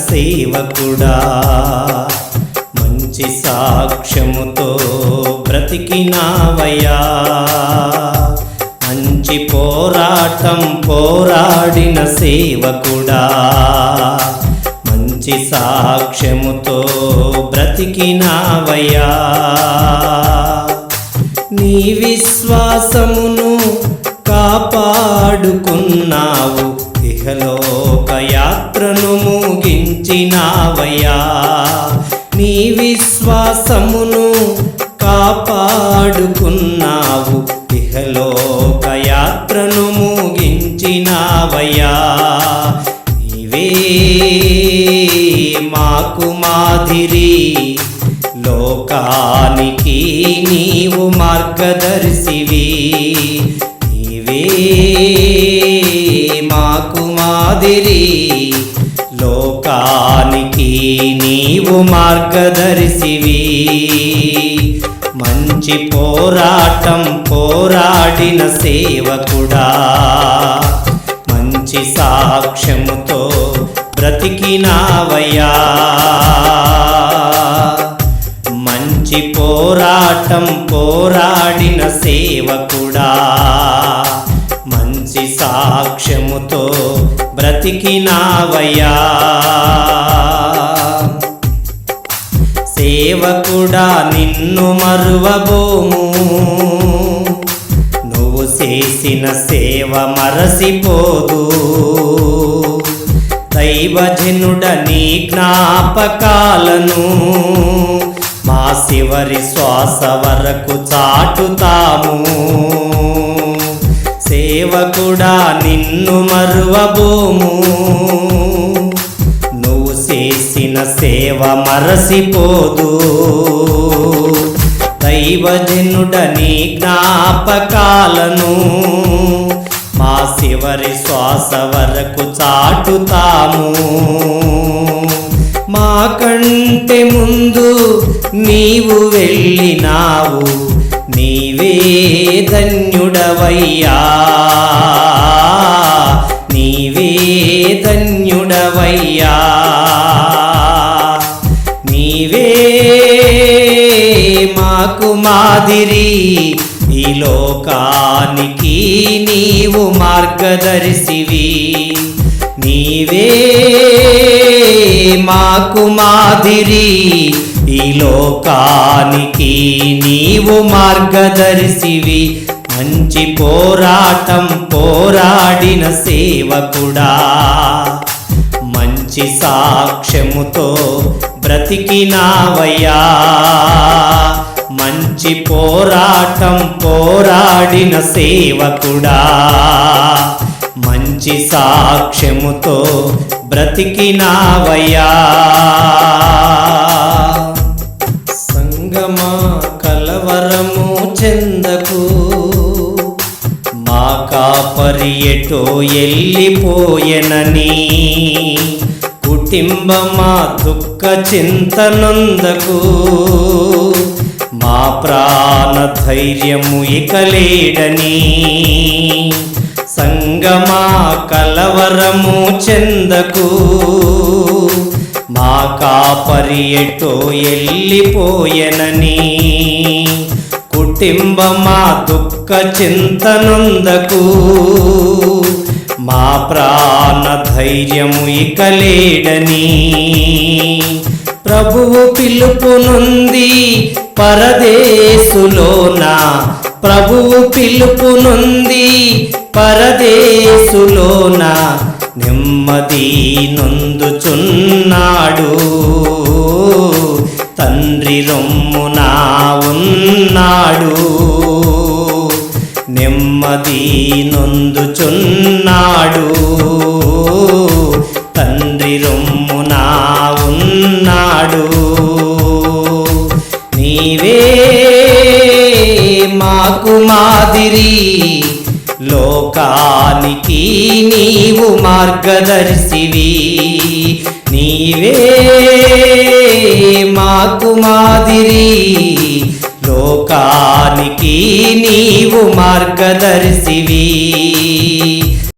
సేవకుడా, మంచి సాక్ష్యముతో బ్రతికినావయ్యా. మంచి పోరాటం పోరాడిన సేవకుడా, మంచి సాక్ష్యముతో బ్రతికినావయ్యా. నీ విశ్వాసమును కాపాడుకున్నావు, ఇహలోక యాత్రను ముగించినావయ్యా. నీ విశ్వాసమును కాపాడుకున్నావు, ఇహలోక యాత్రను ముగించినావయ్యా. నీవే మాకు మాదిరి, లోకానికి నీవు మార్గదర్శివి. నీవే మాకు మాదిరి, లోకానికి నీవు మార్గదర్శివి. మంచి పోరాటం పోరాడిన సేవకుడా, మంచి సాక్ష్యముతో బ్రతికినావయ్యా. మంచి పోరాటం పోరాడిన సేవకుడా, మంచి సాక్ష్యముతో బ్రతికినావయ్యా. సేవకుడా నిన్ను మరువబోము, నువ్వు చేసిన సేవ మరసిపోదు. దైవజనుడ నీ జ్ఞాపకాలను మా చివరి శ్వాస వరకు చాటుతాము. సేవకుడా నిన్ను మరువబోము, నువ్వు చేసిన సేవ మరసిపోదు. దైవజనుడ నీ జ్ఞాపకాలను మా చివరి శ్వాస వరకు చాటుతాము. మాకంటే ముందు నీవు వెళ్ళినావు, నీవే ధన్యుడవయ్యా. నీవే ధన్యుడవయ్యా. నీవే మాకు మాదిరి, ఈ లోకానికి నీవు మార్గదర్శివి. నీవే మాకు మాదిరి, ఈ లోకానికి నీవు మార్గదర్శివి. మంచి పోరాటం పోరాడిన సేవకుడా, మంచి సాక్ష్యముతో బ్రతికినావయ్యా. మంచి పోరాటం పోరాడిన సేవకుడా, మంచి సాక్ష్యముతో బ్రతికినావయ్యా. సంగమా కలవరము చెందకు, మా కాపరి ఎటో ఎల్లిపోయెనని. కుటుంబమా దుఃఖ చింతనందకు, మా ప్రాణ ధైర్యము ఇక లేడని. సంగమా కలవరము చెందకు, మా కాపరి ఎటో ఎల్లిపోయెనని. కుటుంబమా దుఃఖ చింతనందకు, మా ప్రాణ ధైర్యము ఇక లేడని. ప్రభువు పిలుపునుంది పరదేశులోన, ప్రభువు పిలుపునుంది పరదేశులోన. నెమ్మది నొందుచున్నాడు, తండ్రి రొమ్మున ఉన్నాడు. నెమ్మది నొందుచున్నాడు, తండ్రి రొమ్మున ఉన్నాడు. నీవే మాకు మాదిరి, లోకానికి నీవు మార్గదర్శివి. నీవే మాకు మాదిరి, లోకానికి నీవు మార్గదర్శివి.